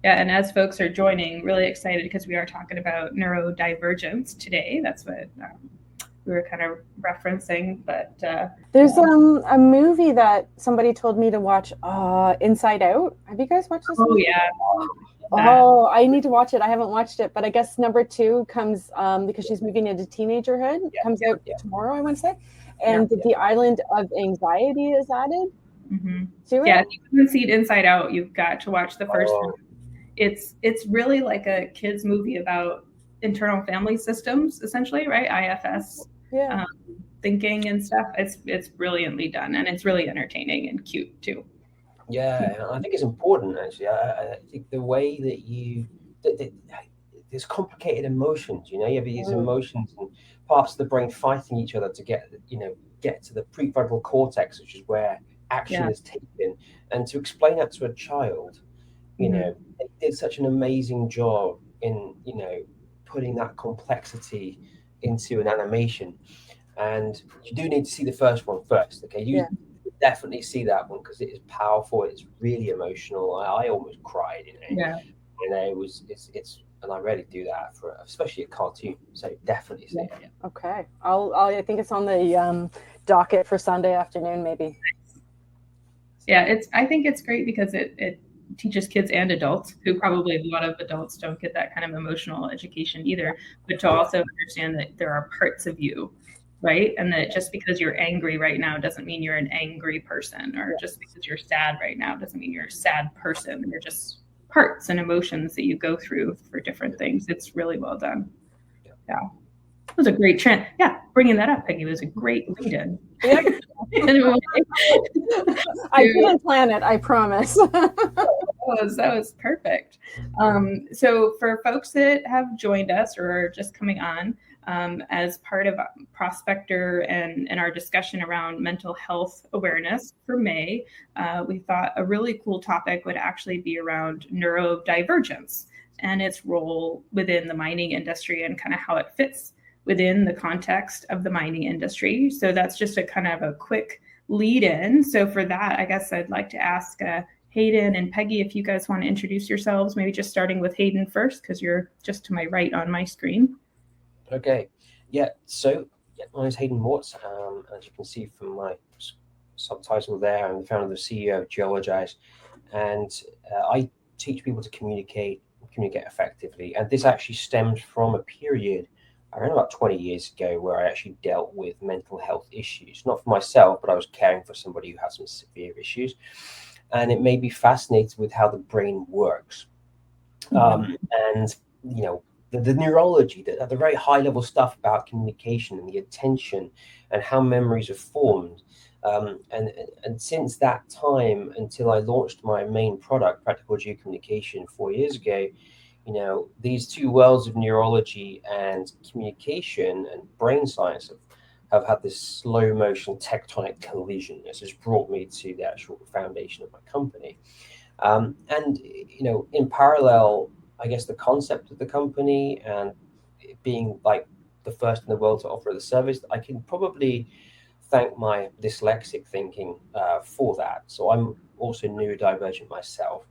Yeah, and as folks are joining, really excited because we are talking about neurodivergence today. That's what we were kind of referencing. But there's a movie that somebody told me to watch, Inside Out. Have you guys watched this oh movie? yeah, Oh, I need to watch it. I haven't watched it, but I guess number 2 comes because she's moving into teenagerhood. Comes out tomorrow, I want to say. And the island of anxiety is added to it. Yeah, if you haven't seen Inside Out, you've got to watch the first one. It's really like a kids movie about internal family systems, essentially, right? IFS thinking and stuff. It's brilliantly done, and it's really entertaining and cute too. Yeah, I think it's important actually. I think the way that there's complicated emotions. You have these emotions and parts of the brain fighting each other to get to the prefrontal cortex, which is where action is taken, and to explain that to a child. They did such an amazing job in putting that complexity into an animation. And you do need to see the first one first. Okay, you definitely see that one because it is powerful. It's really emotional. I almost cried. It's and I rarely do that for especially a cartoon. So definitely see it. Yeah. Okay, I think it's on the docket for Sunday afternoon, maybe. Yeah, I think it's great because it teaches kids and adults, who probably a lot of adults don't get that kind of emotional education either, but to also understand that there are parts of you, right? And that just because you're angry right now doesn't mean you're an angry person, or just because you're sad right now doesn't mean you're a sad person. They're just parts and emotions that you go through for different things. It's really well done. Yeah. It was a great trend. Yeah, bringing that up, Peggy, was a great lead-in. Yeah. I didn't plan it, I promise. That was perfect. So for folks that have joined us or are just coming on, as part of Prospector and our discussion around mental health awareness for May, we thought a really cool topic would actually be around neurodivergence and its role within the mining industry and kind of how it fits within the context of the mining industry. So that's just a kind of a quick lead in. So for that, I guess I'd like to ask Haydon and Peggy, if you guys want to introduce yourselves, maybe just starting with Haydon first, because you're just to my right on my screen. Okay. Yeah. So my name is Haydon Mort. As you can see from my subtitle there, I'm the founder and CEO of Geologize. And I teach people to communicate effectively. And this actually stems from a period around about 20 years ago where I actually dealt with mental health issues, not for myself, but I was caring for somebody who had some severe issues. And it made me fascinated with how the brain works. And, the neurology, the very high level stuff about communication and the attention and how memories are formed. And since that time until I launched my main product, Practical Geocommunication, 4 years ago, these two worlds of neurology and communication and brain science have had this slow motion tectonic collision. This has brought me to the actual foundation of my company. And, in parallel, I guess the concept of the company and it being like the first in the world to offer the service, I can probably thank my dyslexic thinking for that. So I'm also neurodivergent myself.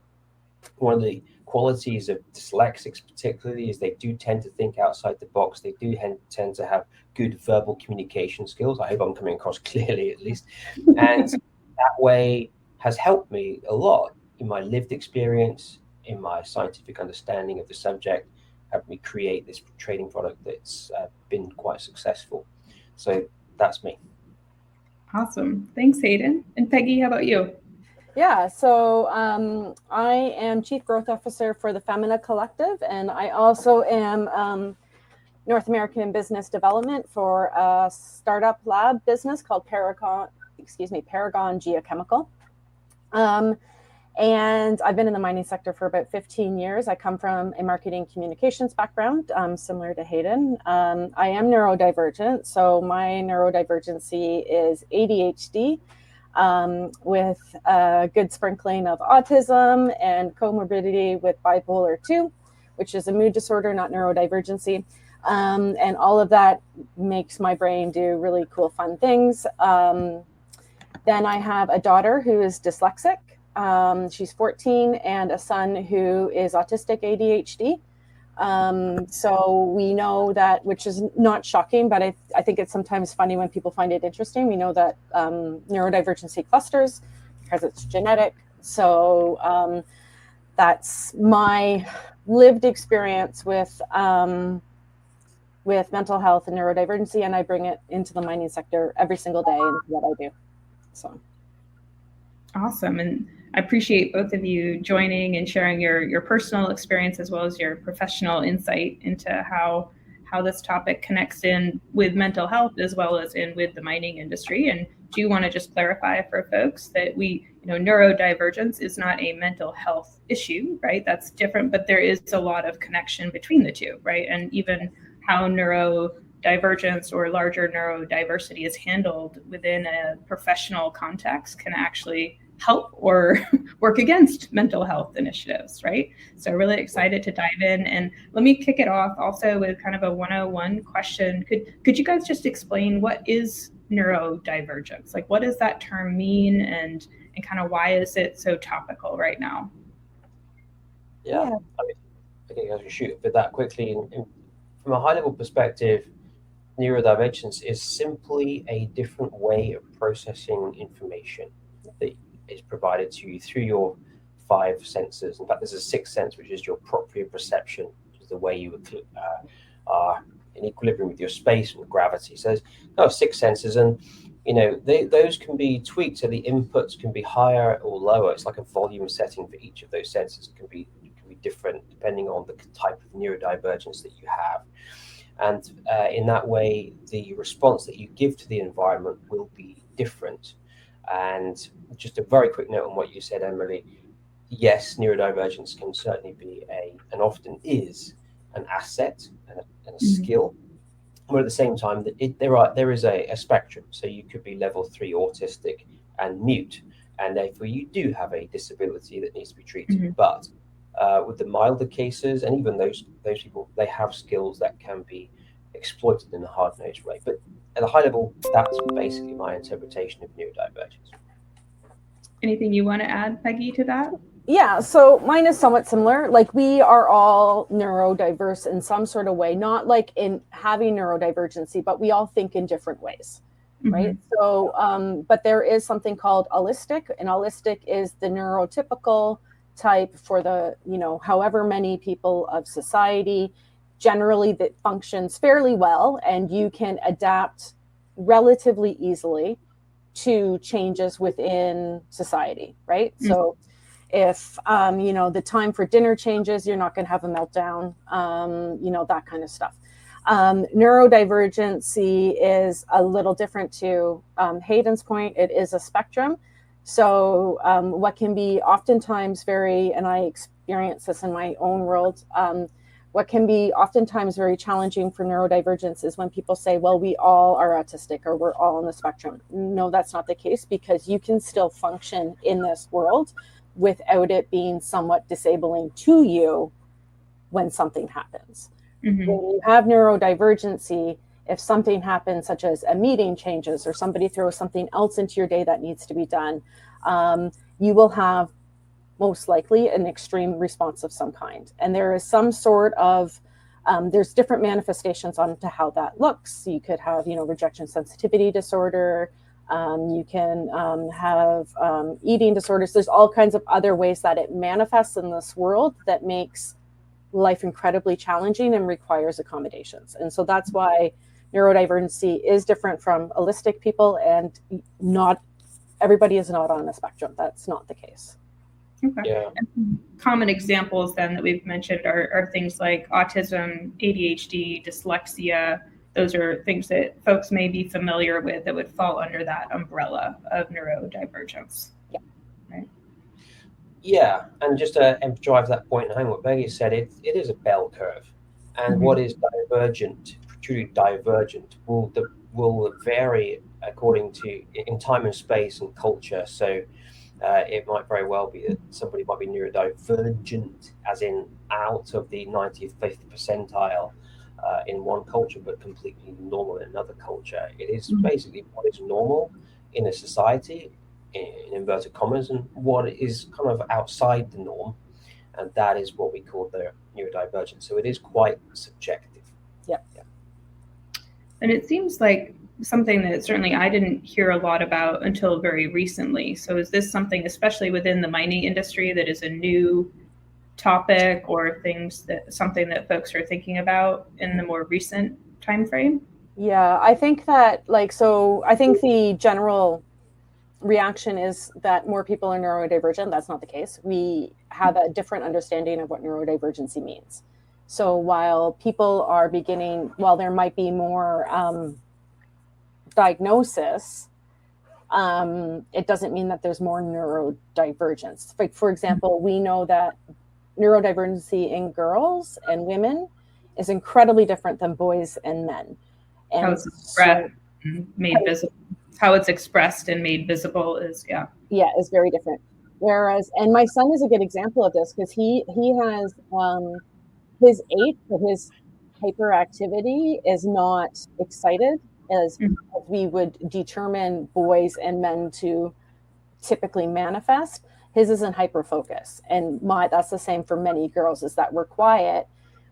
One of the qualities of dyslexics particularly is they do tend to think outside the box. They do tend to have good verbal communication skills. I hope I'm coming across clearly at least. And that way has helped me a lot in my lived experience, in my scientific understanding of the subject, helped me create this trading product that's been quite successful. So that's me. Awesome. Thanks, Haydon. And Peggy, how about you? Yeah, so I am Chief Growth Officer for the Femina Collective, and I also am North American Business Development for a startup lab business called Paragon Geochemical. And I've been in the mining sector for about 15 years. I come from a marketing communications background, similar to Haydon. I am neurodivergent, so my neurodivergency is ADHD. With a good sprinkling of autism and comorbidity with bipolar 2, which is a mood disorder, not neurodivergency. And all of that makes my brain do really cool, fun things. Then I have a daughter who is dyslexic. She's 14 and a son who is autistic ADHD. So we know that, which is not shocking, but I think it's sometimes funny when people find it interesting. We know that neurodivergency clusters because it's genetic. So that's my lived experience with mental health and neurodivergency, and I bring it into the mining sector every single day in what I do. So awesome. And I appreciate both of you joining and sharing your personal experience as well as your professional insight into how this topic connects in with mental health as well as in with the mining industry. And do you want to just clarify for folks that neurodivergence is not a mental health issue, right? That's different, but there is a lot of connection between the two, right? And even how neurodivergence or larger neurodiversity is handled within a professional context can actually help or work against mental health initiatives, right? So really excited to dive in. And let me kick it off also with kind of a 101 question. Could you guys just explain what is neurodivergence? Like, what does that term mean, and kind of why is it so topical right now? Yeah. I mean, I think I can shoot with that quickly. From a high level perspective, neurodivergence is simply a different way of processing information that is provided to you through your 5 senses. In fact, there's a 6th sense, which is your proprioception, which is the way you are in equilibrium with your space and gravity. So there's 6 senses, and those can be tweaked, so the inputs can be higher or lower. It's like a volume setting for each of those senses. It can be different depending on the type of neurodivergence that you have. And in that way, the response that you give to the environment will be different. And just a very quick note on what you said, Emily. Yes, neurodivergence can certainly be and often is an asset and a skill. But at the same time, there is a spectrum. So you could be level 3 autistic and mute, and therefore you do have a disability that needs to be treated. But with the milder cases, and even those people, they have skills that can be exploited in a hard-nosed way. But at a high level, that's basically my interpretation of neurodivergence. Anything you want to add, Peggy, to that? Yeah, so mine is somewhat similar. Like, we are all neurodiverse in some sort of way, not like in having neurodivergency, but we all think in different ways, right? So, but there is something called allistic, and allistic is the neurotypical type for the, however many people of society, generally that functions fairly well, and you can adapt relatively easily to changes within society, right? So if, the time for dinner changes, you're not going to have a meltdown, that kind of stuff. Neurodivergency is a little different to Haydon's point. It is a spectrum. So what can be oftentimes and I experience this in my own world, what can be oftentimes very challenging for neurodivergence is when people say, well, we all are autistic or we're all on the spectrum. No, that's not the case, because you can still function in this world without it being somewhat disabling to you when something happens. When you have neurodivergency, if something happens, such as a meeting changes or somebody throws something else into your day that needs to be done, you will have most likely an extreme response of some kind. And there is some sort of, there's different manifestations on to how that looks. You could have, rejection sensitivity disorder. You can have eating disorders. There's all kinds of other ways that it manifests in this world that makes life incredibly challenging and requires accommodations. And so that's why neurodivergency is different from allistic people, and not everybody is not on a spectrum. That's not the case. Okay. Yeah. And common examples then that we've mentioned are things like autism, ADHD, dyslexia. Those are things that folks may be familiar with that would fall under that umbrella of neurodivergence. Yeah. Right. Yeah, and just to drive that point home, what Peggy said, it is a bell curve, and what is divergent, truly divergent, will vary according to in time and space and culture. So it might very well be that somebody might be neurodivergent, as in out of the 95th percentile in one culture, but completely normal in another culture. It is basically what is normal in a society in inverted commas and what is kind of outside the norm. And that is what we call the neurodivergent. So it is quite subjective. Yeah. And it seems like something that certainly I didn't hear a lot about until very recently. So is this something, especially within the mining industry, that is a new topic, or something that folks are thinking about in the more recent time frame? Yeah, I think that I think the general reaction is that more people are neurodivergent. That's not the case. We have a different understanding of what neurodivergency means. So while there might be more diagnosis, it doesn't mean that there's more neurodivergence. Like, for example, we know that neurodivergency in girls and women is incredibly different than boys and men. And how it's expressed and made visible. How it's expressed and made visible is is very different. Whereas, and my son is a good example of this, because he has his age for his hyperactivity is not excited as we would determine boys and men to typically manifest. His is in hyperfocus, and that's the same for many girls, is that we're quiet,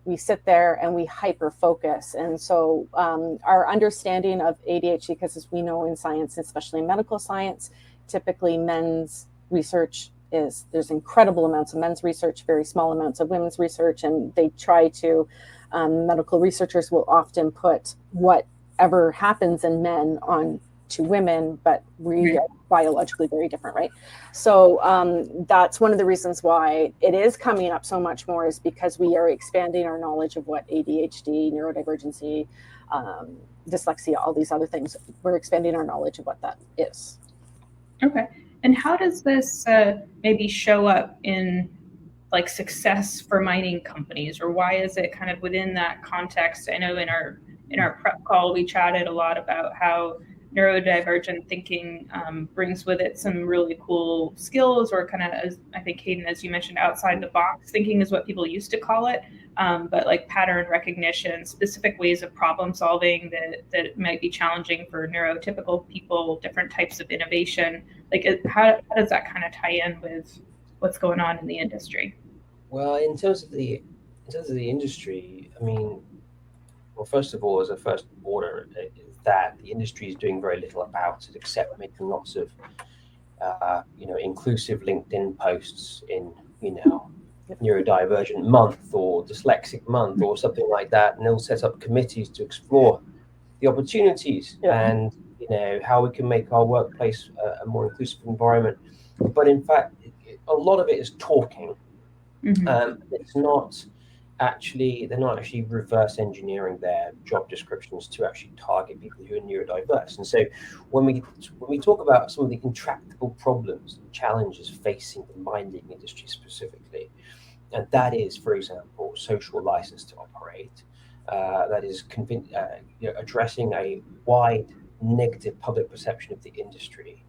we sit there and we hyperfocus. And so our understanding of ADHD, because as we know in science, especially in medical science, typically men's research there's incredible amounts of men's research, very small amounts of women's research, and they try to, medical researchers will often put whatever happens in men on to women, but we are biologically very different, right? So that's one of the reasons why it is coming up so much more, is because we are expanding our knowledge of what ADHD, neurodivergency, dyslexia, all these other things. We're expanding our knowledge of what that is. Okay. And how does this maybe show up in like success for mining companies, or why is it kind of within that context? I know in our prep call, we chatted a lot about how neurodivergent thinking brings with it some really cool skills, or kind of, as I think Haydon, as you mentioned, outside the box thinking is what people used to call it, but like pattern recognition, specific ways of problem solving that might be challenging for neurotypical people, different types of innovation. Like, how does that kind of tie in with what's going on in the industry? Well, in terms of the industry, I mean, well, first of all, as a first order, is that the industry is doing very little about it, except making lots of, inclusive LinkedIn posts in, neurodivergent month or dyslexic month or something like that, and they'll set up committees to explore the opportunities and how we can make our workplace a more inclusive environment. But in fact, a lot of it is talking. It's not actually, they're not actually reverse engineering their job descriptions to actually target people who are neurodiverse. And so when we talk about some of the intractable problems and challenges facing the mining industry specifically, and that is, for example, social license to operate, that is addressing a wide negative public perception of the industry.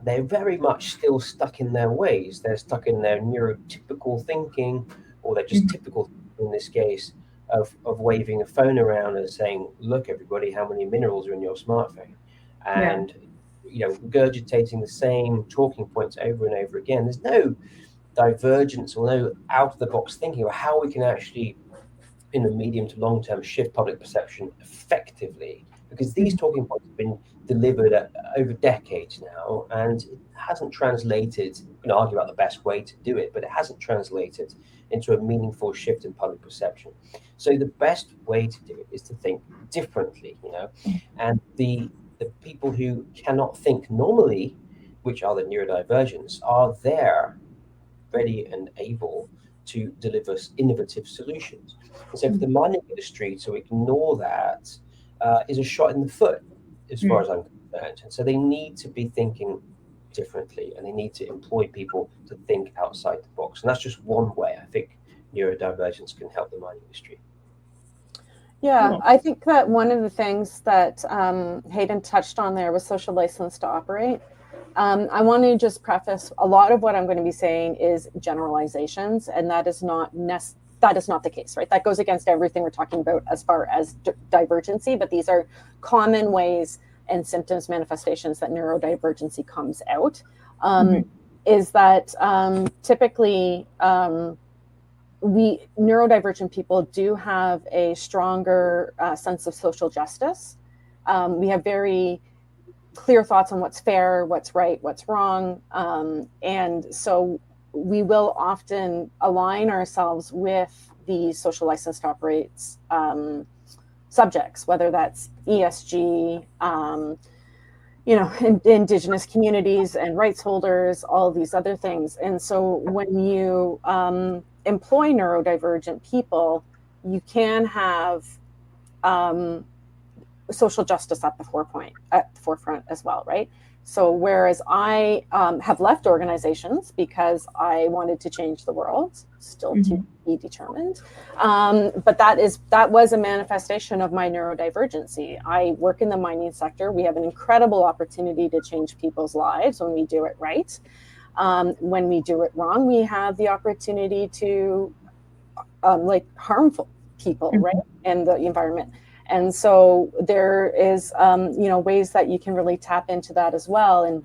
They're very much still stuck in their ways. They're stuck in their neurotypical thinking, or they're just typical in this case of waving a phone around and saying, "Look, everybody, how many minerals are in your smartphone?" And regurgitating the same talking points over and over again. There's no divergence or no out-of-the-box thinking about how we can actually, in the medium to long term, shift public perception effectively, because these talking points have been delivered over decades now, and it hasn't translated. You can argue about the best way to do it, but it hasn't translated into a meaningful shift in public perception. So the best way to do it is to think differently, and the people who cannot think normally, which are the neurodivergents, are there ready and able to deliver innovative solutions. And so for the mining industry to ignore that is a shot in the foot, as far as I'm concerned. And so they need to be thinking differently, and they need to employ people to think outside the box. And that's just one way I think neurodivergence can help the mining industry. Yeah, I think that one of the things that Haydon touched on there was social license to operate. I want to just preface, a lot of what I'm going to be saying is generalizations, and that is not the case, right? That goes against everything we're talking about as far as divergency, but these are common ways and symptoms, manifestations that neurodivergency comes out, is that typically neurodivergent people do have a stronger sense of social justice. We have very clear thoughts on what's fair, what's right, what's wrong. And so we will often align ourselves with the social license to operate subjects, whether that's ESG, Indigenous communities and rights holders, all these other things. And so when you employ neurodivergent people, you can have social justice at the forefront as well, right? So whereas I have left organizations because I wanted to change the world, still to be determined, but that was a manifestation of my neurodivergency. I work in the mining sector. We have an incredible opportunity to change people's lives when we do it right. When we do it wrong, we have the opportunity to harmful people, right, and the environment. And so there is, ways that you can really tap into that as well. And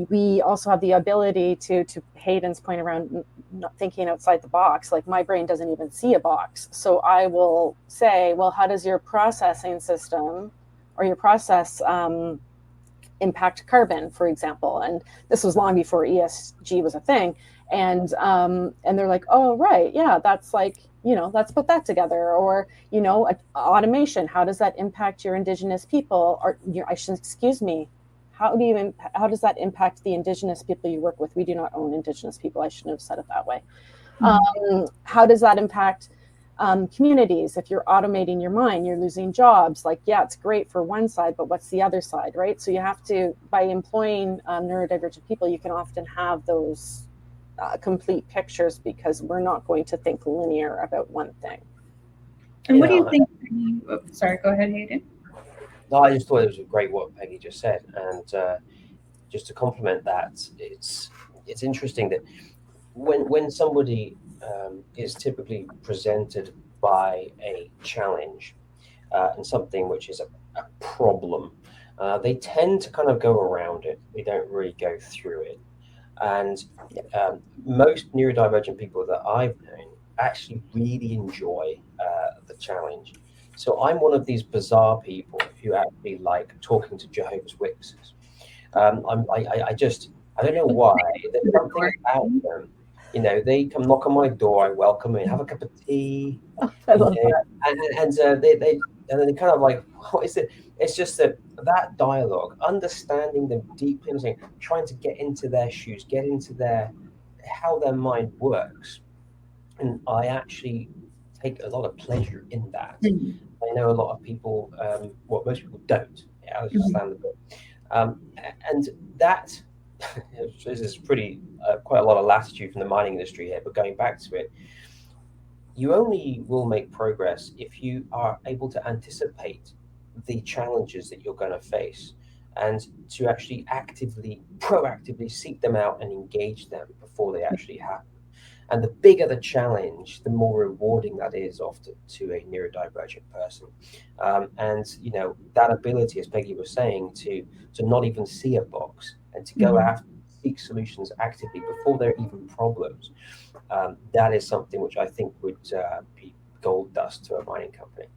we also have the ability to Haydon's point around not thinking outside the box. Like my brain doesn't even see a box. So I will say, well, how does your processing system or your process impact carbon, for example? And this was long before ESG was a thing. And they're like, oh, right. Yeah, that's like, let's put that together. Or, automation, how does that impact your Indigenous people? Or excuse me, how does that impact the Indigenous people you work with? We do not own Indigenous people. I shouldn't have said it that way. How does that impact communities? If you're automating your mine, you're losing jobs. Like, yeah, it's great for one side, but what's the other side, right? So you have to, by employing neurodivergent people, you can often have those complete pictures, because we're not going to think linear about one thing. And what do you think? Sorry, go ahead, Haydon. No, I just thought it was great what Peggy just said, and just to complement that, it's interesting that when somebody is typically presented by a challenge and something which is a problem, they tend to kind of go around it. They don't really go through it. And most neurodivergent people that I've known actually really enjoy the challenge. So I'm one of these bizarre people who actually like talking to Jehovah's Witnesses. I don't know why. There's something about them. They come knock on my door, I welcome them, have a cup of tea. I love that. And they kind of like, what is it? It's just that dialogue, understanding them deeply, trying to get into their shoes, get into how their mind works. And I actually take a lot of pleasure in that. I know a lot of people, most people don't. Yeah, understandable. And that this is quite a lot of latitude from the mining industry here, but going back to it, you only will make progress if you are able to anticipate the challenges that you're going to face and to actually proactively seek them out and engage them before they actually happen. And the bigger the challenge, the more rewarding that is often to a neurodivergent person. And that ability, as Peggy was saying, to not even see a box and to go after, seek solutions actively before there are even problems. That is something which I think would be gold dust to a mining company.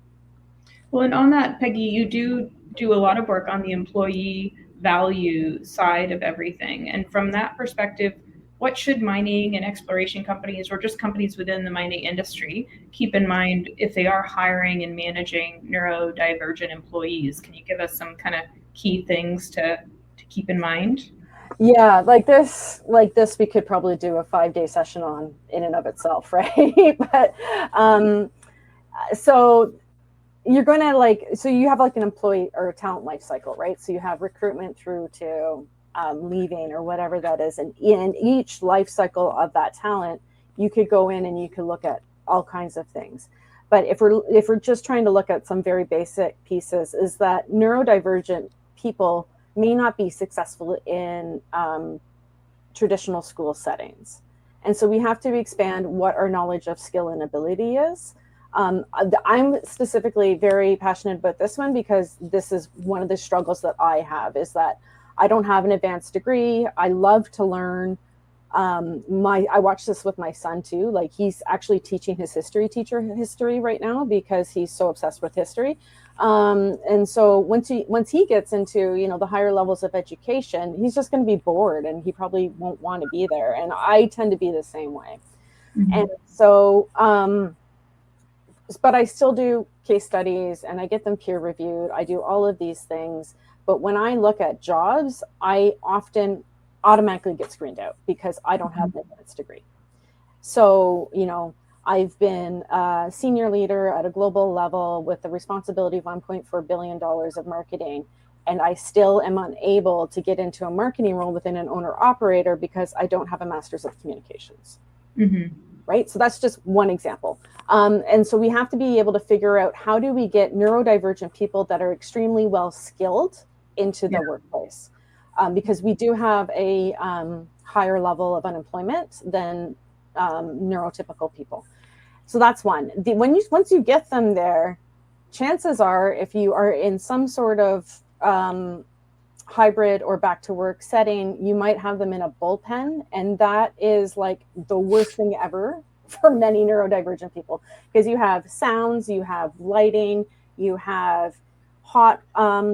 Well, and on that, Peggy, you do a lot of work on the employee value side of everything. And from that perspective, what should mining and exploration companies, or just companies within the mining industry, keep in mind if they are hiring and managing neurodivergent employees? Can you give us some kind of key things to keep in mind? Yeah, like this, we could probably do a 5-day session on in and of itself, right? But so you're going to so you have an employee or a talent life cycle, right? So you have recruitment through to leaving or whatever that is. And in each life cycle of that talent, you could go in and you could look at all kinds of things. But if we're just trying to look at some very basic pieces, is that neurodivergent people may not be successful in traditional school settings. And so we have to expand what our knowledge of skill and ability is. I'm specifically very passionate about this one because this is one of the struggles that I have, is that I don't have an advanced degree. I love to learn. I watch this with my son too. Like, he's actually teaching his history teacher history right now because he's so obsessed with history. And so once he gets into, you know, the higher levels of education, he's just going to be bored and he probably won't want to be there. And I tend to be the same way. Mm-hmm. And so, but I still do case studies and I get them peer reviewed. I do all of these things. But when I look at jobs, I often automatically get screened out because I don't have an advanced degree. So, you know, I've been a senior leader at a global level with the responsibility of $1.4 billion of marketing. And I still am unable to get into a marketing role within an owner operator because I don't have a master's of communications. Mm-hmm. Right? So that's just one example. And so we have to be able to figure out, how do we get neurodivergent people that are extremely well skilled into the workplace? Because we do have a higher level of unemployment than neurotypical people. So that's one. Once you get them there, chances are, if you are in some sort of hybrid or back to work setting, you might have them in a bullpen. And that is like the worst thing ever for many neurodivergent people, because you have sounds, you have lighting, you have hot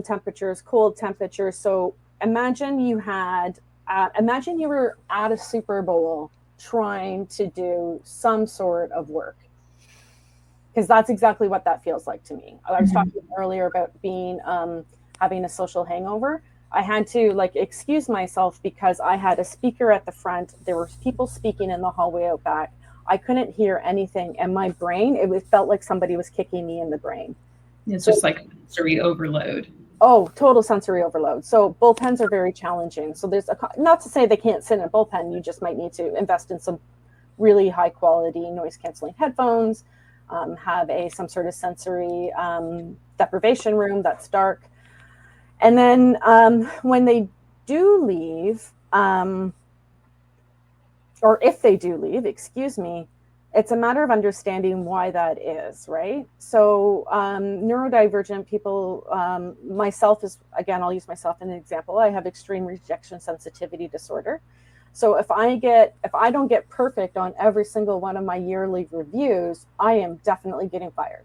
temperatures, cold temperatures. So imagine you were at a Super Bowl trying to do some sort of work, because that's exactly what that feels like to me. I was talking earlier about being having a social hangover. I had to excuse myself because I had a speaker at the front. There were people speaking in the hallway out back. I couldn't hear anything, and my brain, it felt like somebody was kicking me in the brain. It's just like sensory overload. Oh, total sensory overload. So bullpens are very challenging. So there's not to say they can't sit in a bullpen. You just might need to invest in some really high quality noise canceling headphones, have some sort of sensory deprivation room that's dark. And then when they do leave, or if they do leave, excuse me, it's a matter of understanding why that is, right? So neurodivergent people, myself is, again, I'll use myself as an example. I have extreme rejection sensitivity disorder. So if I don't get perfect on every single one of my yearly reviews, I am definitely getting fired.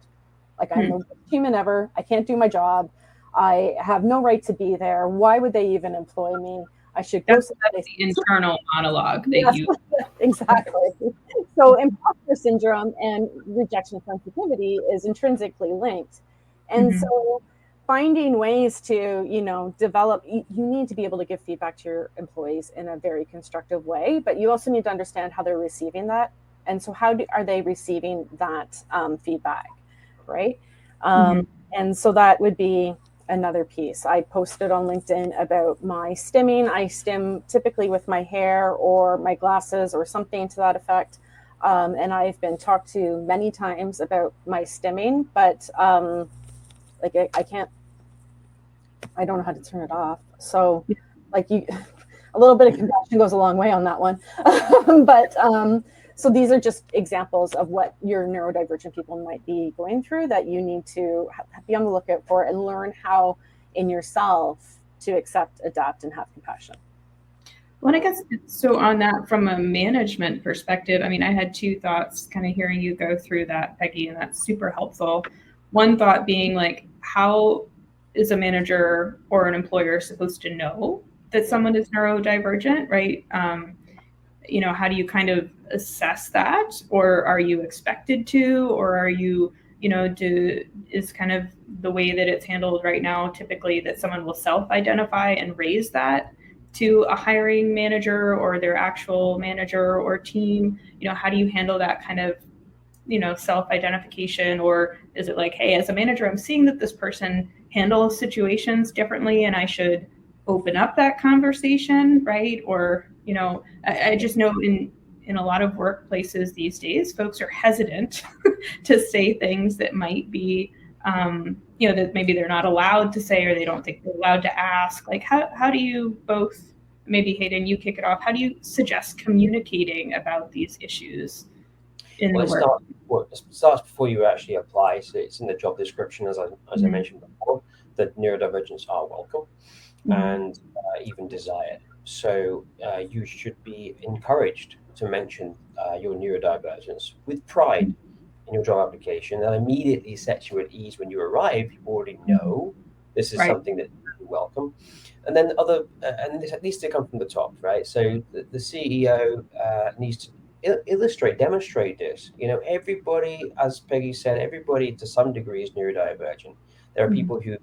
Like, I'm the worst human ever. I can't do my job. I have no right to be there. Why would they even employ me? I should go. That's the internal monologue that you. Exactly. So imposter syndrome and rejection sensitivity is intrinsically linked. And so finding ways to, develop, you need to be able to give feedback to your employees in a very constructive way, but you also need to understand how they're receiving that. And so are they receiving that feedback, right? And so that would be another piece. I posted on LinkedIn about my stimming. I stim typically with my hair or my glasses or something to that effect. And I've been talked to many times about my stimming, but I don't know how to turn it off. So a little bit of compassion goes a long way on that one. But so these are just examples of what your neurodivergent people might be going through that you need to be on the lookout for and learn how in yourself to accept, adapt, and have compassion. Well, I guess, so on that, from a management perspective, I mean, I had two thoughts kind of hearing you go through that, Peggy, and that's super helpful. One thought being, like, how is a manager or an employer supposed to know that someone is neurodivergent, right? How do you kind of assess that? Or are you expected to, or are you, is kind of the way that it's handled right now typically that someone will self-identify and raise that to a hiring manager or their actual manager or team? How do you handle that kind of, self-identification? Or is it like, hey, as a manager, I'm seeing that this person handles situations differently and I should open up that conversation, right? Or, I just know in a lot of workplaces these days, folks are hesitant to say things that might be, that maybe they're not allowed to say, or they don't think they're allowed to ask. Like, how do you both, maybe Haydon, you kick it off, how do you suggest communicating about these issues in Well, the work. it starts before you actually apply. So it's in the job description, as I mentioned before, that neurodivergents are welcome and even desired. So you should be encouraged to mention your neurodivergence with pride in your job application. That immediately sets you at ease when you arrive. You already know this is Right. something that you welcome. And then and this needs to come from the top, right? So the CEO needs to illustrate, demonstrate this. Everybody, as Peggy said, everybody to some degree is neurodivergent. There are people who,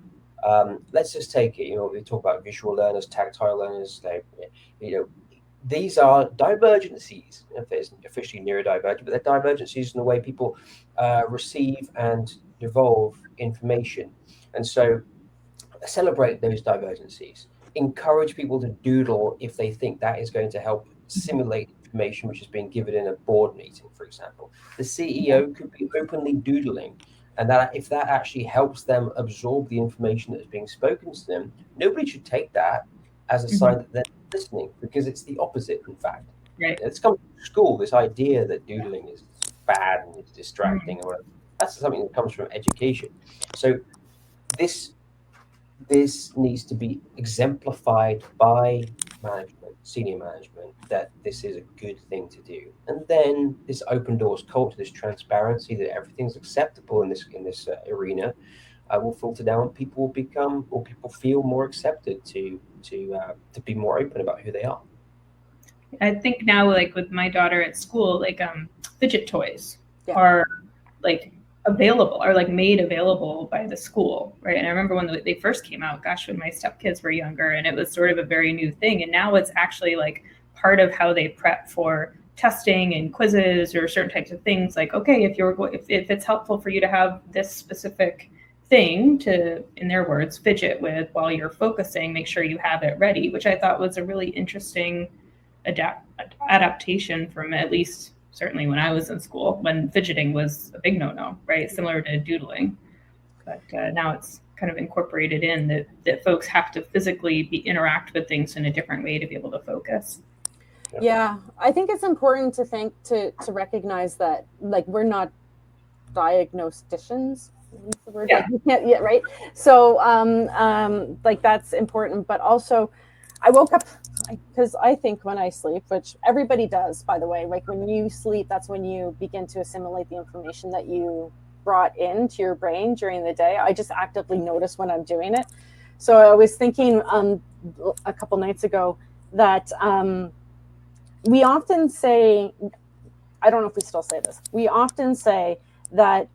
let's just take it. We talk about visual learners, tactile learners. These are divergencies. If there's officially neurodivergent, but they're divergencies in the way people receive and devolve information. And so celebrate those divergencies. Encourage people to doodle if they think that is going to help simulate information which is being given in a board meeting, for example. The CEO could be openly doodling, and that if that actually helps them absorb the information that is being spoken to them, nobody should take that as a sign that they're listening, because it's the opposite, in fact. Right. It's come from school, this idea that doodling is bad and it's distracting, or whatever. That's something that comes from education. So this needs to be exemplified by management, senior management, that this is a good thing to do. And then this open doors culture, this transparency that everything's acceptable in this arena, will filter down. People feel more accepted to be more open about who they are. I think now, like with my daughter at school, like fidget toys are like available, are like made available by the school, right? And I remember when they first came out, gosh, when my stepkids were younger, and it was sort of a very new thing. And now it's actually like part of how they prep for testing and quizzes or certain types of things. Like, okay, if it's helpful for you to have this specific thing to, in their words, fidget with while you're focusing, make sure you have it ready, which I thought was a really interesting adaptation from, at least certainly when I was in school, when fidgeting was a big no-no, right? Similar to doodling. But now it's kind of incorporated in that folks have to physically interact with things in a different way to be able to focus. Yeah, I think it's important to recognize that, like, we're not diagnosticians. Yeah. You can't yet, right? So like, that's important. But also, I woke up because I think when I sleep, which everybody does, by the way, like when you sleep, that's when you begin to assimilate the information that you brought into your brain during the day. I just actively notice when I'm doing it. So I was thinking a couple nights ago that we often say, I don't know if we still say this, we often say that,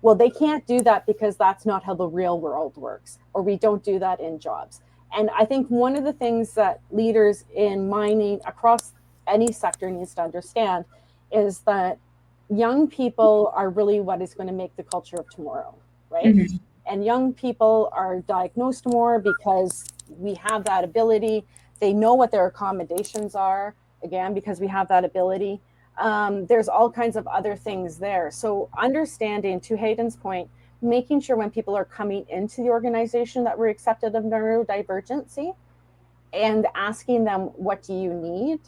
well, they can't do that because that's not how the real world works, or we don't do that in jobs. And I think one of the things that leaders in mining across any sector needs to understand is that young people are really what is going to make the culture of tomorrow, right? Mm-hmm. And young people are diagnosed more because we have that ability. They know what their accommodations are, again, because we have that ability. There's all kinds of other things there. So understanding, to Haydon's point, making sure when people are coming into the organization that we're accepted of neurodivergency, and asking them, what do you need,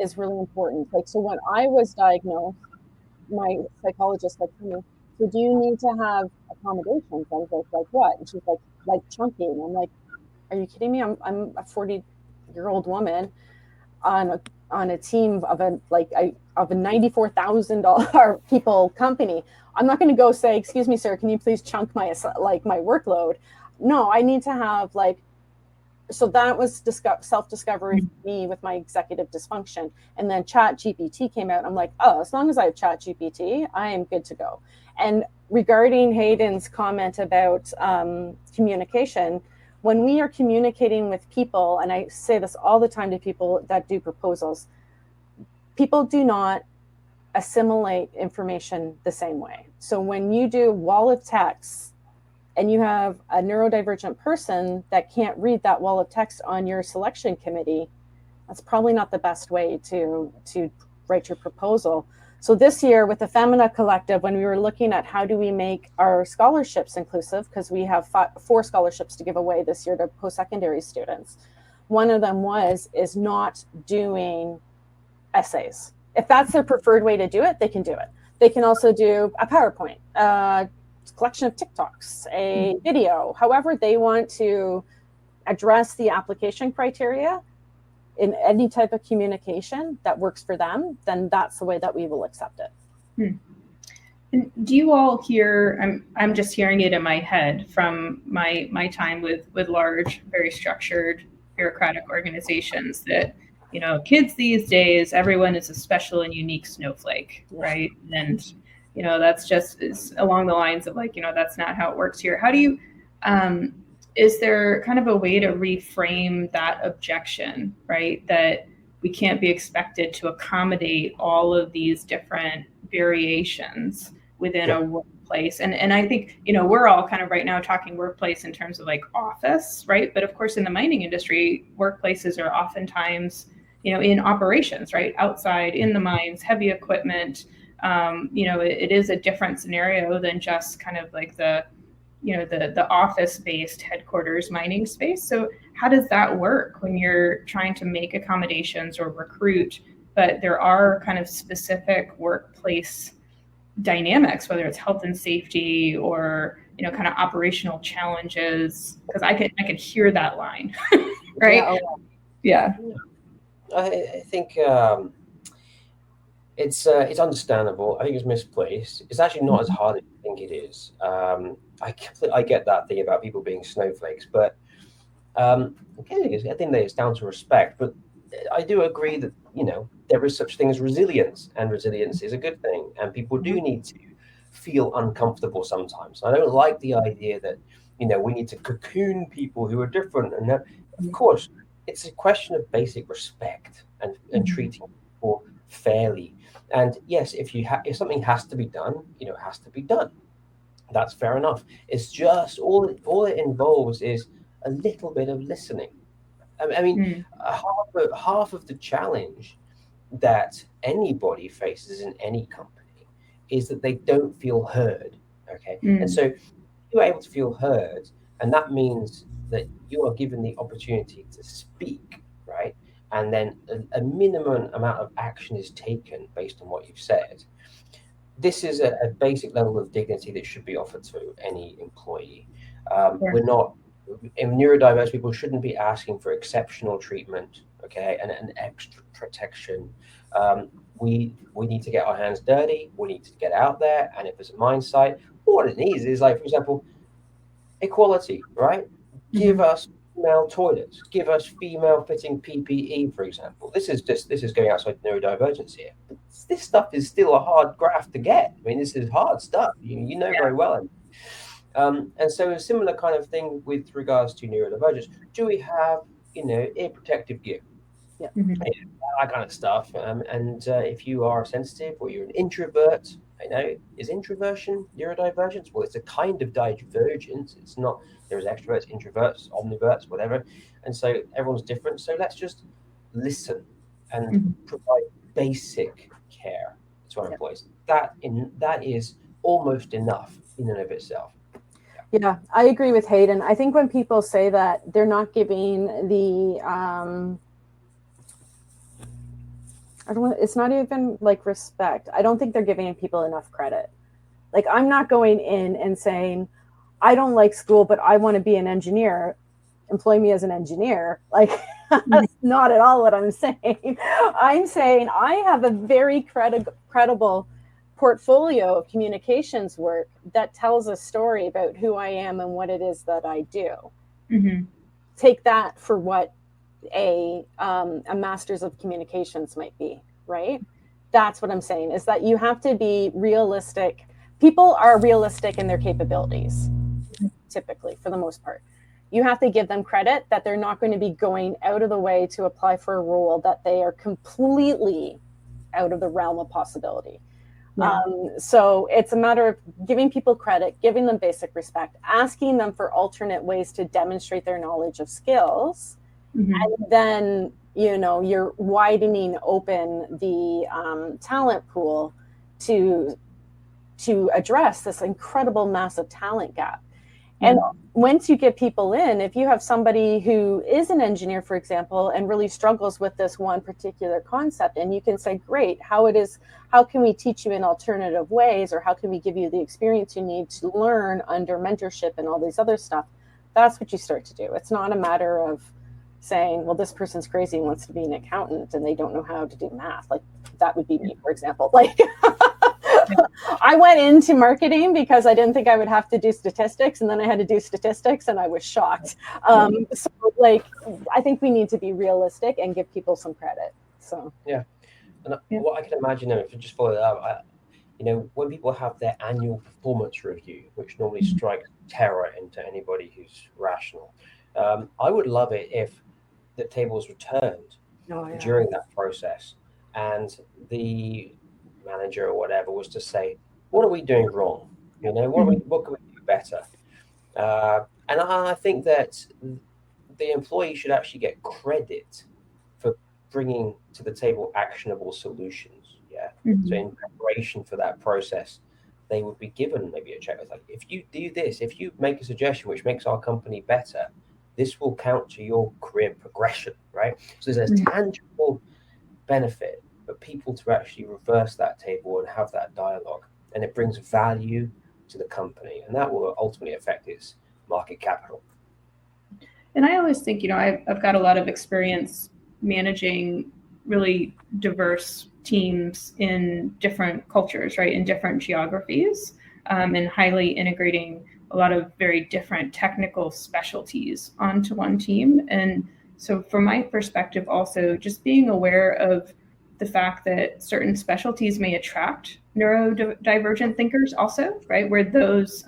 is really important. Like, so when I was diagnosed, my psychologist said to me, so do you need to have accommodations? I was like what? And she's like chunking. I'm like, are you kidding me? I'm a 40-year-old woman on a team of a $94,000 people company. I'm not going to go say, excuse me, sir, can you please chunk my workload? No, I need to have so that was self-discovery for me with my executive dysfunction. And then Chat GPT came out. I'm like, oh, as long as I have Chat GPT, I am good to go. And regarding Haydon's comment about communication, when we are communicating with people, and I say this all the time to people that do proposals, people do not assimilate information the same way. So when you do wall of text and you have a neurodivergent person that can't read that wall of text on your selection committee, that's probably not the best way to write your proposal. So this year with the Femina Collective, when we were looking at how do we make our scholarships inclusive, because we have 4 scholarships to give away this year to post-secondary students. One of them is not doing essays. if that's their preferred way to do it, they can do it. They can also do a PowerPoint, a collection of TikToks, a video, however they want to address the application criteria in any type of communication that works for them, then that's the way that we will accept it. And do you all hear, I'm just hearing it in my head from my time with large, very structured bureaucratic organizations that, you know, kids these days, everyone is a special and unique snowflake, right? And, you know, that's just is along the lines of like, you know, that's not how it works here. How do you, is there kind of a way to reframe that objection, right? That we can't be expected to accommodate all of these different variations within a workplace. And I think, you know, we're all kind of right now talking workplace in terms of like office, right? But of course, in the mining industry, workplaces are oftentimes, you know, in operations, right? Outside in the mines, heavy equipment. You know, it is a different scenario than just kind of like the, you know, the office-based headquarters mining space. So how does that work when you're trying to make accommodations or recruit, but there are kind of specific workplace dynamics, whether it's health and safety or, you know, kind of operational challenges? Because I could hear that line, right? Yeah. I think it's understandable. I think it's misplaced. It's actually not as hard as you think it is. I get that thing about people being snowflakes, but again, I think that it's down to respect. But I do agree that, you know, there is such thing as resilience, and resilience is a good thing, and people do need to feel uncomfortable sometimes. I don't like the idea that, you know, we need to cocoon people who are different, and that, of course, it's a question of basic respect and treating people fairly. And yes, if something has to be done, you know, it has to be done. That's fair enough. It's just all it involves is a little bit of listening. I mean, half of the challenge that anybody faces in any company is that they don't feel heard. Okay, and so you're able to feel heard, and that means that you are given the opportunity to speak, right? And then a minimum amount of action is taken based on what you've said. This is a basic level of dignity that should be offered to any employee. We're not, in neurodiverse people shouldn't be asking for exceptional treatment, okay, and extra protection. We need to get our hands dirty. We need to get out there, and if there's a mine site, what it needs is, like, for example, equality, right? Give us female toilets, give us female fitting PPE, for example. This is going outside neurodivergence here. But this stuff is still a hard graft to get. I mean, this is hard stuff. You know very well. And so a similar kind of thing with regards to neurodivergence. Do we have, you know, ear protective gear? Yeah. That kind of stuff. And if you are sensitive or you're an introvert, you know, is introversion neurodivergence? Well, it's a kind of divergence. It's not, there's extroverts, introverts, omniverts, whatever. And so everyone's different. So let's just listen and provide basic care to our employees. That is almost enough in and of itself. Yeah, I agree with Haydon. I think when people say that, they're not giving the it's not even like respect. I don't think they're giving people enough credit. Like, I'm not going in and saying, I don't like school, but I want to be an engineer. Employ me as an engineer. Like, that's not at all what I'm saying. I'm saying I have a very credible portfolio of communications work that tells a story about who I am and what it is that I do. Take that for what a master's of communications might be, right? That's what I'm saying, is that you have to be realistic. People are realistic in their capabilities, typically, for the most part. You have to give them credit that they're not going to be going out of the way to apply for a role that they are completely out of the realm of possibility. So it's a matter of giving people credit, giving them basic respect, asking them for alternate ways to demonstrate their knowledge of skills. And then, you know, you're widening open the talent pool to address this incredible massive talent gap. And once you get people in, if you have somebody who is an engineer, for example, and really struggles with this one particular concept, and you can say, great, how can we teach you in alternative ways, or how can we give you the experience you need to learn under mentorship and all these other stuff? That's what you start to do. It's not a matter of saying, well, this person's crazy and wants to be an accountant and they don't know how to do math. Like, that would be me, for example. Like, I went into marketing because I didn't think I would have to do statistics, and then I had to do statistics and I was shocked. So like, I think we need to be realistic and give people some credit. So yeah. And what I can imagine, if you just follow that up, when people have their annual performance review, which normally strikes terror into anybody who's rational, I would love it if the table was returned during that process, and the manager or whatever was to say, what are we doing wrong? What can we do better? And I think that the employee should actually get credit for bringing to the table actionable solutions. So in preparation for that process, they would be given maybe a check. It's like, if you do this, if you make a suggestion which makes our company better, this will count to your career progression, right? So there's a tangible benefit for people to actually reverse that table and have that dialogue, and it brings value to the company, and that will ultimately affect its market capital. And I always think, I've got a lot of experience managing really diverse teams in different cultures, right, in different geographies, and highly integrating a lot of very different technical specialties onto one team. And so from my perspective, also just being aware of the fact that certain specialties may attract neurodivergent thinkers also, right, where those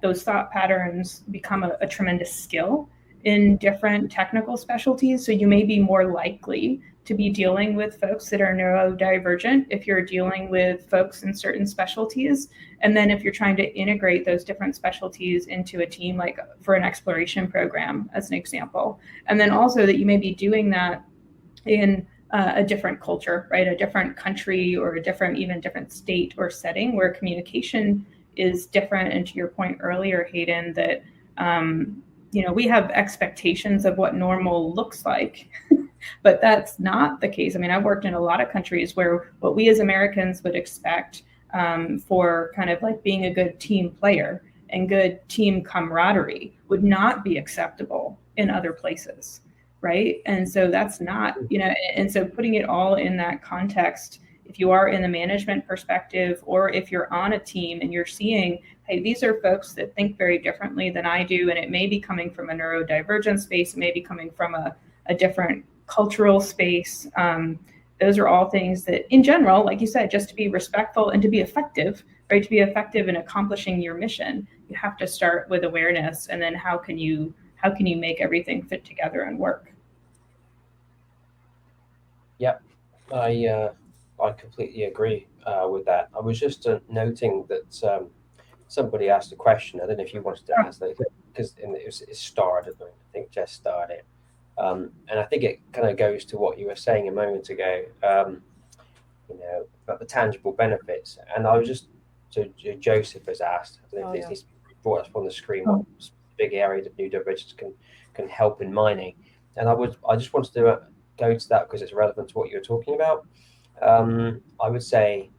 those thought patterns become a tremendous skill in different technical specialties. So you may be more likely to be dealing with folks that are neurodivergent if you're dealing with folks in certain specialties. And then if you're trying to integrate those different specialties into a team, like for an exploration program, as an example. And then also that you may be doing that in a different culture, right? A different country, or even different state or setting where communication is different. And to your point earlier, Haydon, that we have expectations of what normal looks like, but that's not the case. I mean, I've worked in a lot of countries where what we as Americans would expect for kind of like being a good team player and good team camaraderie would not be acceptable in other places, right? And so that's not, and so putting it all in that context, if you are in the management perspective, or if you're on a team and you're seeing, hey, these are folks that think very differently than I do, and it may be coming from a neurodivergent space, it may be coming from a different cultural space. Those are all things that, in general, like you said, just to be respectful and to be effective, right? To be effective in accomplishing your mission, you have to start with awareness, and then how can you make everything fit together and work? Yep, I completely agree with that. I was just noting that somebody asked a question. I don't know if you wanted to ask that, because it started. I think Jess started. And I think it kind of goes to what you were saying a moment ago, about the tangible benefits. And I was just, so Joseph has asked, I don't know if he's brought up on the screen what big areas of neurodivergence can help in mining. And I just wanted to go to that because it's relevant to what you're talking about. I would say,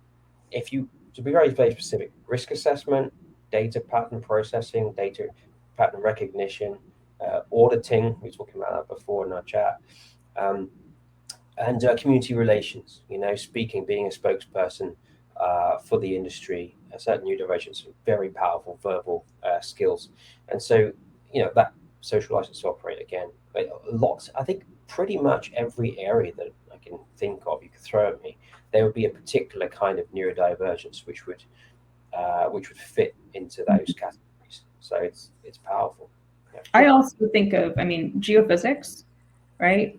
to be very, very specific, risk assessment, data pattern processing, data pattern recognition, auditing, we were talking about that before in our chat, and community relations, speaking, being a spokesperson for the industry. Certain neurodivergence are very powerful verbal skills. And so, that social license to operate, again, lots, I think pretty much every area that I can think of, you could throw at me, there would be a particular kind of neurodivergence which would fit into those categories. So it's powerful. Yeah. I also think of, geophysics, right?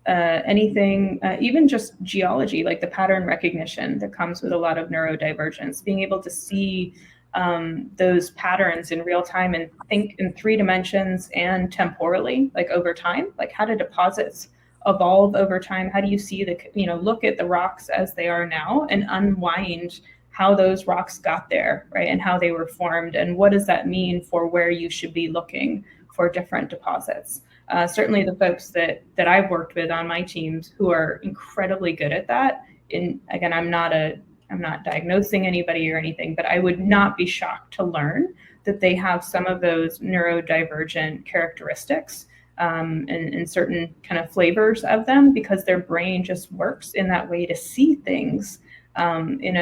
Anything, even just geology, like the pattern recognition that comes with a lot of neurodivergence, being able to see those patterns in real time and think in 3 dimensions and temporally, like over time, like how do deposits evolve over time? How do you see look at the rocks as they are now and unwind how those rocks got there, right? And how they were formed, and what does that mean for where you should be looking for different deposits. Certainly the folks that I've worked with on my teams who are incredibly good at that. And again, I'm not diagnosing anybody or anything, but I would not be shocked to learn that they have some of those neurodivergent characteristics and certain kind of flavors of them, because their brain just works in that way to see things in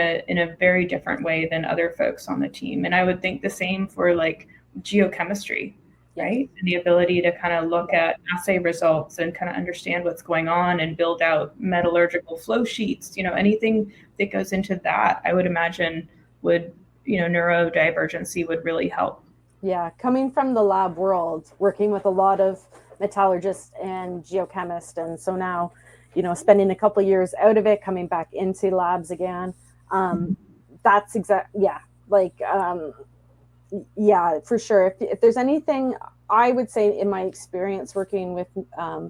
a very different way than other folks on the team. And I would think the same for like geochemistry, right? And the ability to kind of look at assay results and kind of understand what's going on and build out metallurgical flow sheets, anything that goes into that, I would imagine would, neurodivergency would really help. Yeah, coming from the lab world, working with a lot of metallurgists and geochemists, and so now, spending a couple of years out of it, coming back into labs again. That's yeah, for sure. If there's anything, I would say in my experience working with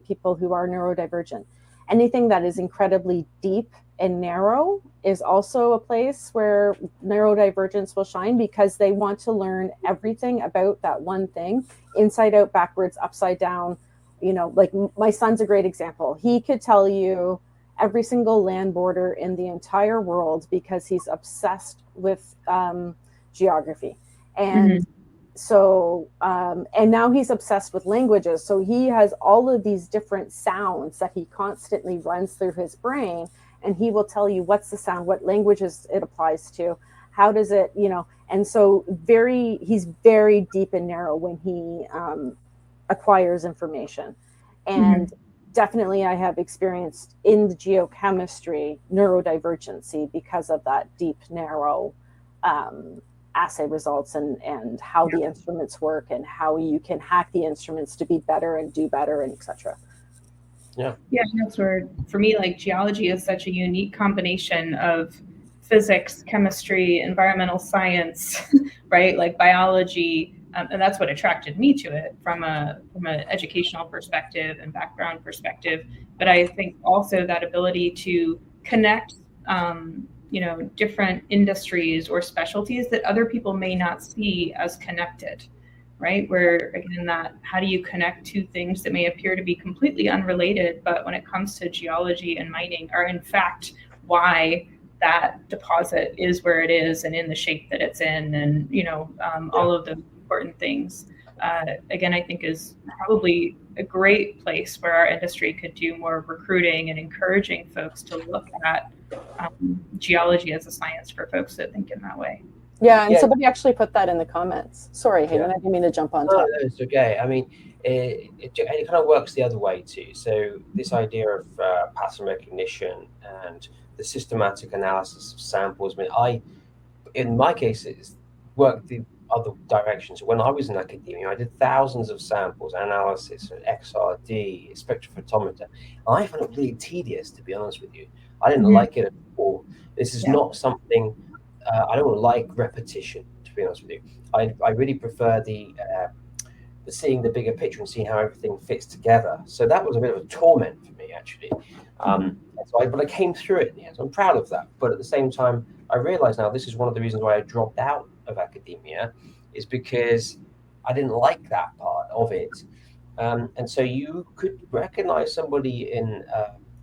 people who are neurodivergent, anything that is incredibly deep and narrow is also a place where neurodivergence will shine, because they want to learn everything about that one thing, inside out, backwards, upside down. Like my son's a great example. He could tell you every single land border in the entire world because he's obsessed with geography. And so, and now he's obsessed with languages. So he has all of these different sounds that he constantly runs through his brain, and he will tell you what's the sound, what languages it applies to, how does it, and so he's very deep and narrow when he acquires information. And definitely I have experienced in the geochemistry neurodivergency because of that deep, narrow assay results and how the instruments work and how you can hack the instruments to be better and do better, and etc. Yeah, that's where, for me, like geology is such a unique combination of physics, chemistry, environmental science, right? Like biology, and that's what attracted me to it from an educational perspective and background perspective. But I think also that ability to connect different industries or specialties that other people may not see as connected, right? Where again, that how do you connect two things that may appear to be completely unrelated, but when it comes to geology and mining are in fact why that deposit is where it is and in the shape that it's in, and all of the important things. Again, I think is probably a great place where our industry could do more recruiting and encouraging folks to look at geology as a science for folks that think in that way. Yeah, and somebody actually put that in the comments. Sorry, Haydon, I didn't mean to jump on top. No, it's okay. I mean, it kind of works the other way too. So this idea of pattern recognition and the systematic analysis of samples. I mean, in my case, it's worked the other direction. So when I was in academia, I did thousands of samples, analysis, XRD, spectrophotometer. I found it really tedious, to be honest with you. I didn't like it at all. This is not something, I don't like repetition, to be honest with you. I really prefer the seeing the bigger picture and seeing how everything fits together. So that was a bit of a torment for me, actually. But I came through it in the end. So I'm proud of that. But at the same time, I realize now this is one of the reasons why I dropped out of academia, is because I didn't like that part of it. And so you could recognize somebody in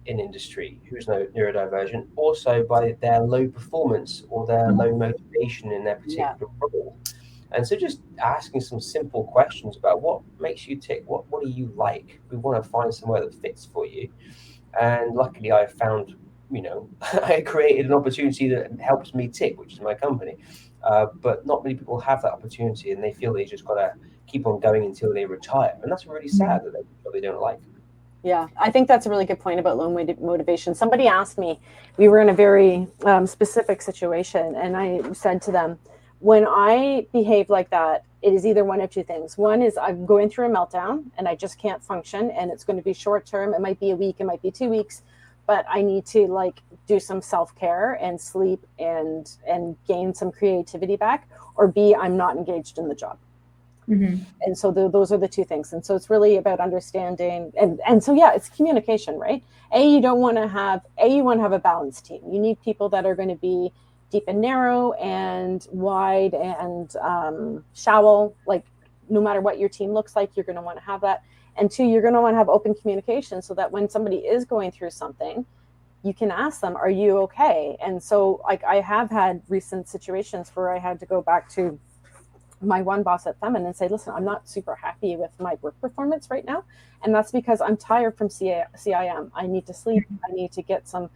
industry who's neurodivergent also by their low performance or their low motivation in their particular role. And so just asking some simple questions about what makes you tick, what do you like? We want to find somewhere that fits for you. And luckily I found, I created an opportunity that helps me tick, which is my company. But not many people have that opportunity, and they feel they just got to keep on going until they retire. And that's really sad that they don't like. Yeah, I think that's a really good point about low motivation. Somebody asked me, we were in a very specific situation, and I said to them, when I behave like that, it is either one of two things. One is I'm going through a meltdown and I just can't function, and it's going to be short term. It might be a week, it might be 2 weeks, but I need to do some self-care and sleep and gain some creativity back. Or B, I'm not engaged in the job. And so those are the two things. And so it's really about understanding. And so, it's communication, right? You want to have a balanced team. You need people that are going to be deep and narrow and wide and shallow. Like no matter what your team looks like, you're going to want to have that. And 2, you're going to want to have open communication so that when somebody is going through something, you can ask them, are you okay? And so like I have had recent situations where I had to go back to my one boss at Femin and say, listen, I'm not super happy with my work performance right now. And that's because I'm tired from CIM. I need to sleep. I need to get some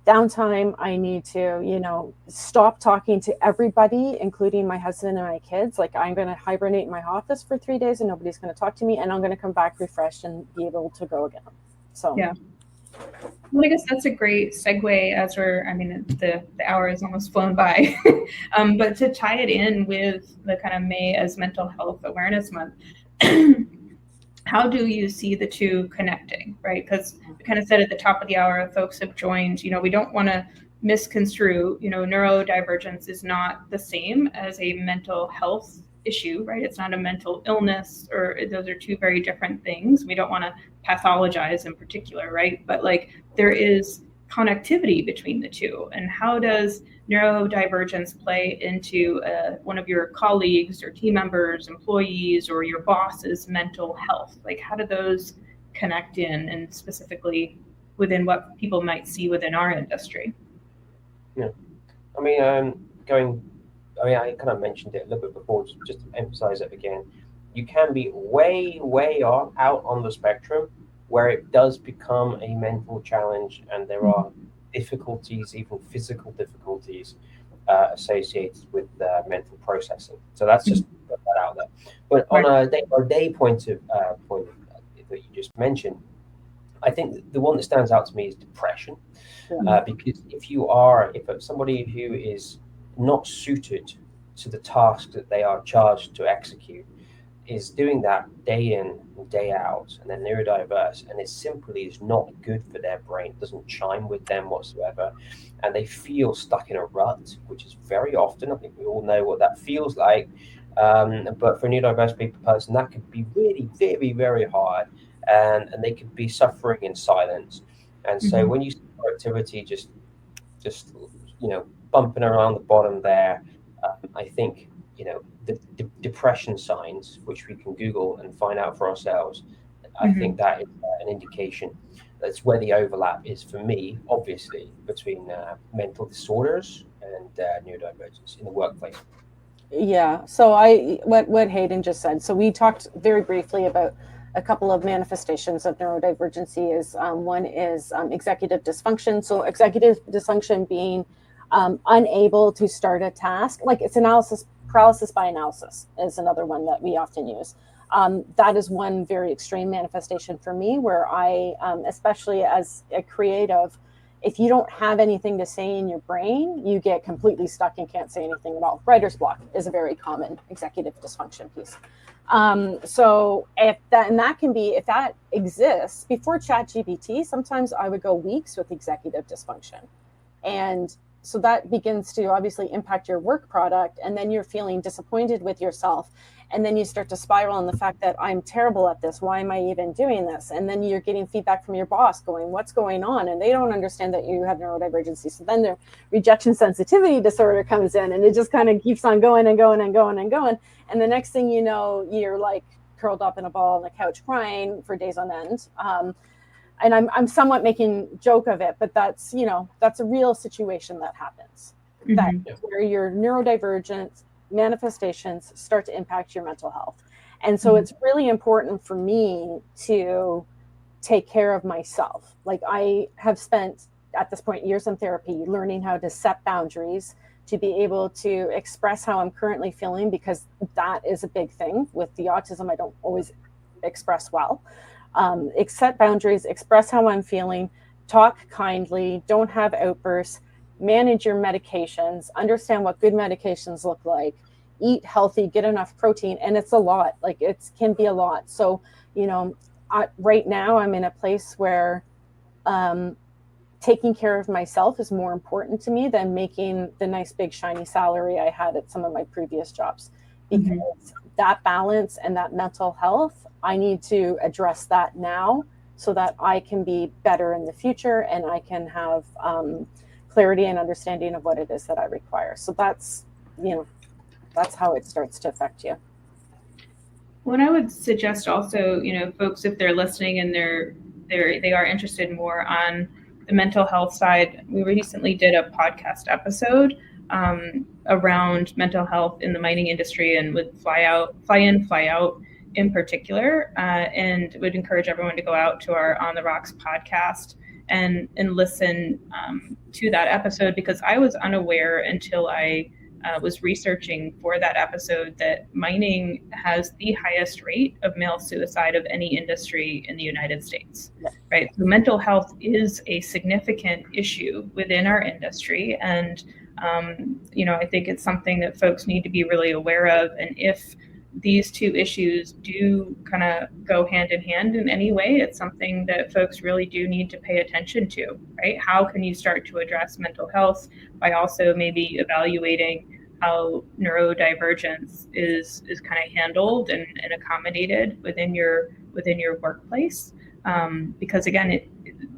downtime. I need to, you know, stop talking to everybody, including my husband and my kids. Like I'm going to hibernate in my office for 3 days and nobody's going to talk to me. And I'm going to come back refreshed and be able to go again. So, yeah. Well, I guess that's a great segue as the hour has almost flown by, but to tie it in with the kind of May as Mental Health Awareness Month, how do you see the two connecting, right? Because we kind of said at the top of the hour, folks have joined, you know, we don't want to misconstrue, you know, neurodivergence is not the same as a mental health issue, right? It's not a mental illness, or those are two very different things. We don't want to pathologize in particular, right? But like there is connectivity between the two. And how does neurodivergence play into one of your colleagues or team members, employees, or your boss's mental health? Like how do those connect in, and specifically within what people might see within our industry? Yeah, I mean, I kind of mentioned it a little bit before, just to emphasize it again. You can be way out on the spectrum where it does become a mental challenge, and there are difficulties, even physical difficulties, associated with mental processing. So that's just put that out there. But on a day-by-day point that you just mentioned, I think the one that stands out to me is depression, because if somebody who is not suited to the task that they are charged to execute is doing that day in and day out, and they're neurodiverse, and it simply is not good for their brain, it doesn't chime with them whatsoever, and they feel stuck in a rut, which is very often, I think we all know what that feels like, but for a neurodiverse person, that could be really very, very hard, and they could be suffering in silence. And so when you see productivity just you know, bumping around the bottom there, I think, you know, the depression signs, which we can Google and find out for ourselves, I think that is an indication. That's where the overlap is for me, obviously, between mental disorders and neurodivergence in the workplace. Yeah. So what Haydon just said. So we talked very briefly about a couple of manifestations of neurodivergency. Is one is executive dysfunction. So executive dysfunction being unable to start a task, like it's paralysis by analysis is another one that we often use. That is one very extreme manifestation for me, where I, especially as a creative, if you don't have anything to say in your brain, you get completely stuck and can't say anything at all. Writer's block is a very common executive dysfunction piece. So if that exists before ChatGPT, sometimes I would go weeks with executive dysfunction. And so that begins to obviously impact your work product, and then you're feeling disappointed with yourself. And then you start to spiral on the fact that I'm terrible at this. Why am I even doing this? And then you're getting feedback from your boss going, what's going on? And they don't understand that you have neurodivergency. So then the rejection sensitivity disorder comes in, and it just kind of keeps on going and going and going and going. And the next thing you know, you're like curled up in a ball on the couch crying for days on end. And I'm somewhat making joke of it, but that's a real situation that happens. That's where your neurodivergent manifestations start to impact your mental health. And so it's really important for me to take care of myself. Like I have spent at this point years in therapy learning how to set boundaries, to be able to express how I'm currently feeling, because that is a big thing with the autism. I don't always express well. Set boundaries, express how I'm feeling, talk kindly, don't have outbursts, manage your medications, understand what good medications look like, eat healthy, get enough protein. And it's a lot, like it can be a lot. So, right now I'm in a place where taking care of myself is more important to me than making the nice big shiny salary I had at some of my previous jobs, because that balance and that mental health, I need to address that now so that I can be better in the future, and I can have clarity and understanding of what it is that I require. So that's how it starts to affect you. What I would suggest also, folks, if they're listening and they are interested more on the mental health side, we recently did a podcast episode around mental health in the mining industry and with fly in, fly out in particular, and would encourage everyone to go out to our On the Rocks podcast and listen to that episode, because I was unaware until I was researching for that episode that mining has the highest rate of male suicide of any industry in the United States, right? So mental health is a significant issue within our industry. And, I think it's something that folks need to be really aware of. And if these two issues do kind of go hand in hand in any way, it's something that folks really do need to pay attention to, right? How can you start to address mental health by also maybe evaluating how neurodivergence is kind of handled and accommodated within your workplace? Because again,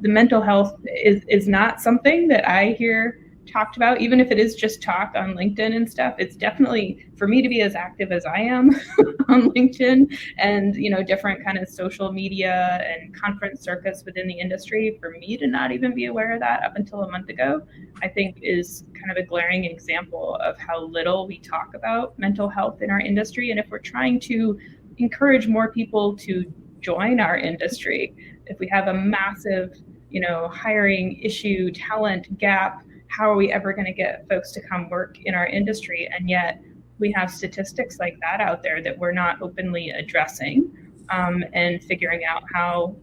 the mental health is not something that I hear talked about, even if it is just talk on LinkedIn and stuff. It's definitely, for me to be as active as I am on LinkedIn and, different kind of social media and conference circuits within the industry, for me to not even be aware of that up until a month ago, I think is kind of a glaring example of how little we talk about mental health in our industry. And if we're trying to encourage more people to join our industry, if we have a massive, hiring issue, talent gap, how are we ever going to get folks to come work in our industry? And yet we have statistics like that out there that we're not openly addressing, and figuring out how,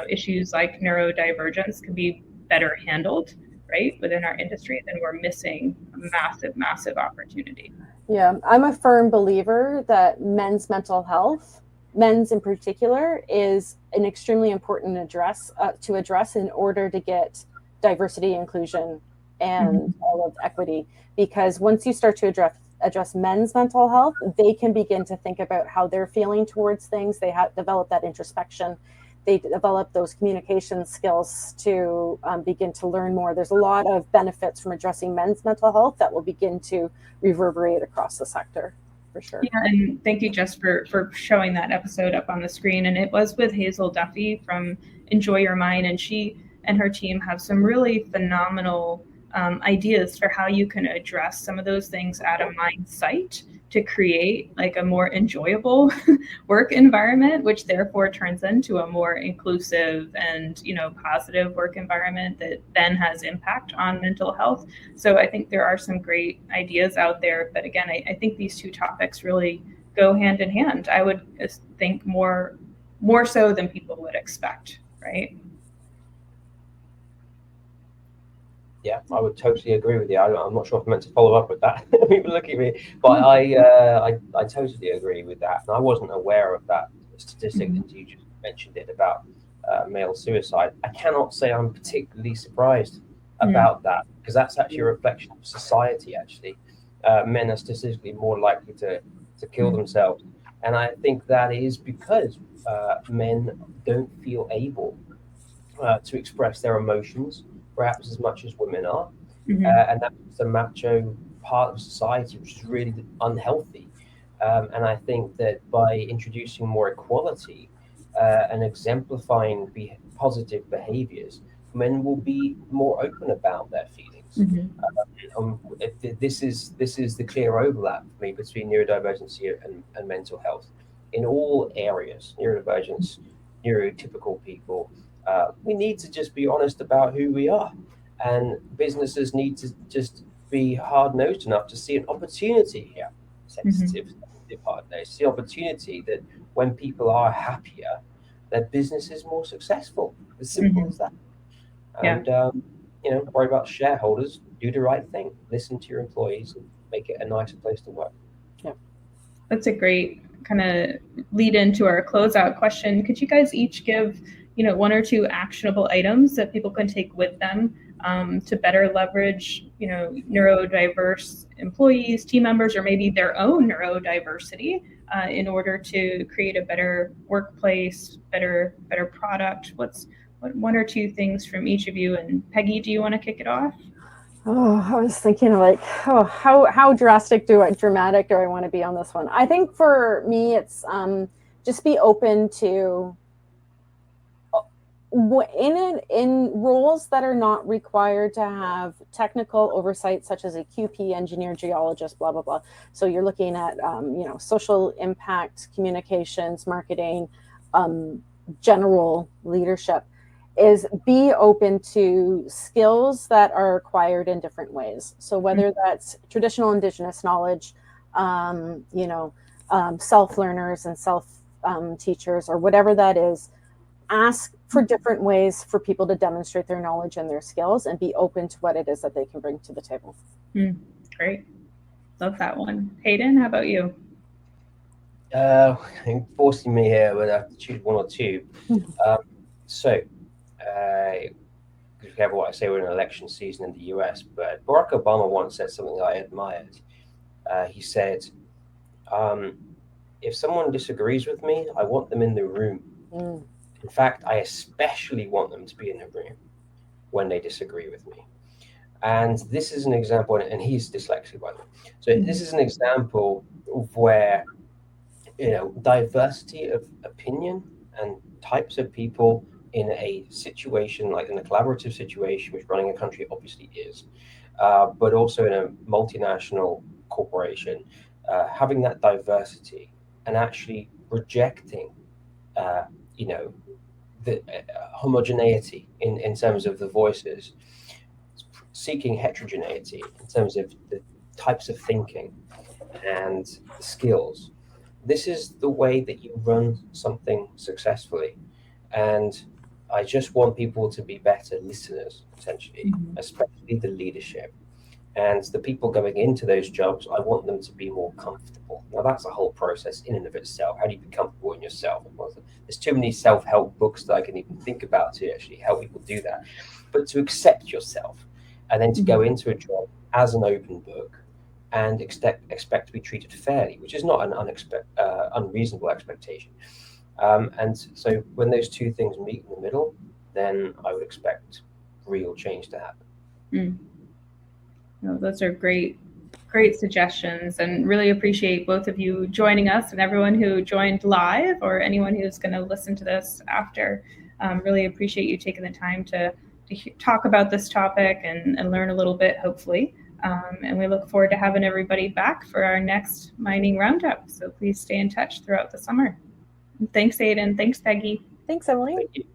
issues like neurodivergence can be better handled, right, within our industry. Then we're missing a massive, massive opportunity. Yeah, I'm a firm believer that men's mental health, men's in particular, is an extremely important to address in order to get diversity, inclusion, and all of equity. Because once you start to address men's mental health, they can begin to think about how they're feeling towards things. They develop that introspection. They develop those communication skills to begin to learn more. There's a lot of benefits from addressing men's mental health that will begin to reverberate across the sector, for sure. Yeah, and thank you, Jess, for showing that episode up on the screen. And it was with Hazel Duffy from Enjoy Your Mind, and she and her team have some really phenomenal ideas for how you can address some of those things at a mine site to create like a more enjoyable work environment, which therefore turns into a more inclusive and positive work environment that then has impact on mental health. So I think there are some great ideas out there, but again, I think these two topics really go hand in hand. I would think more so than people would expect, right? Yeah, I would totally agree with you. I'm not sure if I meant to follow up with that. People look at me, but I totally agree with that. And I wasn't aware of that statistic that you just mentioned it about male suicide. I cannot say I'm particularly surprised about that, because that's actually a reflection of society. Actually, men are statistically more likely to kill themselves, and I think that is because men don't feel able to express their emotions perhaps as much as women are, and that's the macho part of society, which is really unhealthy. And I think that by introducing more equality and exemplifying positive behaviors, men will be more open about their feelings. This is the clear overlap for me between neurodivergency and mental health in all areas. Neurodivergence, neurotypical people. We need to just be honest about who we are, and businesses need to just be hard-nosed enough to see an opportunity here, sensitive hard-nosed, see opportunity that when people are happier, their business is more successful. As simple as that. And worry about shareholders, do the right thing, listen to your employees, and make it a nicer place to work. Yeah, that's a great kind of lead into our closeout question. Could you guys each give one or two actionable items that people can take with them to better leverage, neurodiverse employees, team members, or maybe their own neurodiversity in order to create a better workplace, better product? What one or two things from each of you? And Peggy, do you want to kick it off? Oh, I was thinking like, oh, how dramatic do I want to be on this one? I think for me, it's just be open to in roles that are not required to have technical oversight, such as a QP, engineer, geologist, blah blah blah. So you're looking at social impact, communications, marketing, general leadership. Is be open to skills that are acquired in different ways. So whether that's traditional Indigenous knowledge, self-learners and self-teachers, or whatever that is, ask for different ways for people to demonstrate their knowledge and their skills, and be open to what it is that they can bring to the table. Great. Love that one. Haydon, how about you? Forcing me here, but I have to choose one or two. Be careful what I say, we're in an election season in the US, but Barack Obama once said something I admired. He said, if someone disagrees with me, I want them in the room. In fact, I especially want them to be in the room when they disagree with me. And this is an example, and he's dyslexic, by the way. So this is an example of where, diversity of opinion and types of people in a situation, like in a collaborative situation, which running a country obviously is, but also in a multinational corporation, having that diversity and actually rejecting, the homogeneity in terms of the voices, seeking heterogeneity in terms of the types of thinking and skills. This is the way that you run something successfully. And I just want people to be better listeners, essentially, especially the leadership. And the people going into those jobs, I want them to be more comfortable. Now, that's a whole process in and of itself. How do you be comfortable in yourself? There's too many self-help books that I can even think about to actually help people do that. But to accept yourself and then to go into a job as an open book and expect to be treated fairly, which is not an unreasonable expectation. And so when those two things meet in the middle, then I would expect real change to happen. No, those are great suggestions, and really appreciate both of you joining us, and everyone who joined live or anyone who's going to listen to this after. Really appreciate you taking the time to talk about this topic and learn a little bit, hopefully. And we look forward to having everybody back for our next mining roundup. So please stay in touch throughout the summer. Thanks, Haydon. Thanks, Peggy. Thanks, Emily. Thank you.